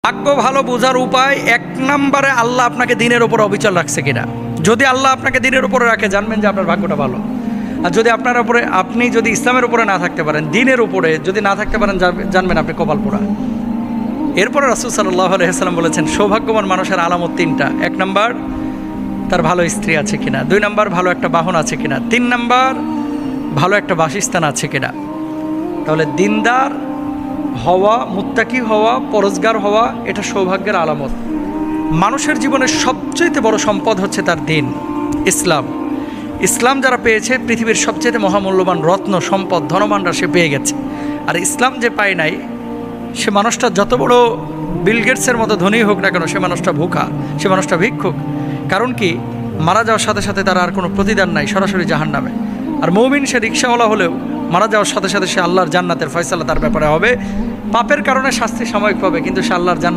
ভাগ্য ভালো বোঝার উপায় এক নম্বরে আল্লাহ আপনাকে দিনের উপর অবিচল রাখছে কিনা। যদি আল্লাহ আপনাকে দিনের উপরে রাখে, জানবেন যে আপনার ভাগ্যটা ভালো। আর যদি আপনার উপরে, আপনি যদি ইসলামের উপরে না থাকতে পারেন, দিনের উপরে যদি না থাকতে পারেন, জানবেন আপনি কপাল পোড়া। এরপরে রাসূল সাল্লাল্লাহু আলাইহি ওয়াসাল্লাম বলেছেন, সৌভাগ্যবান মানুষের আলামত তিনটা। এক নম্বর, তার ভালো স্ত্রী আছে কিনা। দুই নম্বর, ভালো একটা বাহন আছে কিনা। তিন নম্বর, ভালো একটা বাসস্থান আছে কিনা। তাহলে দিনদার হওয়া, মুত্তাকি হওয়া, পরহেজগার হওয়া, এটা সৌভাগ্যের আলামত। মানুষের জীবনের সবচেয়ে বড় সম্পদ হচ্ছে তার দিন, ইসলাম। ইসলাম যারা পেয়েছে, পৃথিবীর সবচেয়ে মহামূল্যবান রত্ন, সম্পদ, ধনভাণ্ডার সে পেয়ে গেছে। আর ইসলাম যে পায় নাই, সে মানুষটা যত বড় বিল গেটসের মতো ধনী হোক না কেন, সে মানুষটা ভুখা, সে মানুষটা ভিক্ষুক। কারণ কি, মারা যাওয়ার সাথে সাথে তার আর কোনো প্রতিদান নাই, সরাসরি জাহান্নামে। আর মুমিন সে রিকশাওয়ালা হলেও মারা যাওয়ার সাথে সাথে সে আল্লাহর জান্নাতের ফয়সালা তার ব্যাপারে হবে। পাপের কারণে শাস্তি সাময়িক পাবে, কিন্তু সে আল্লাহর জান্নাত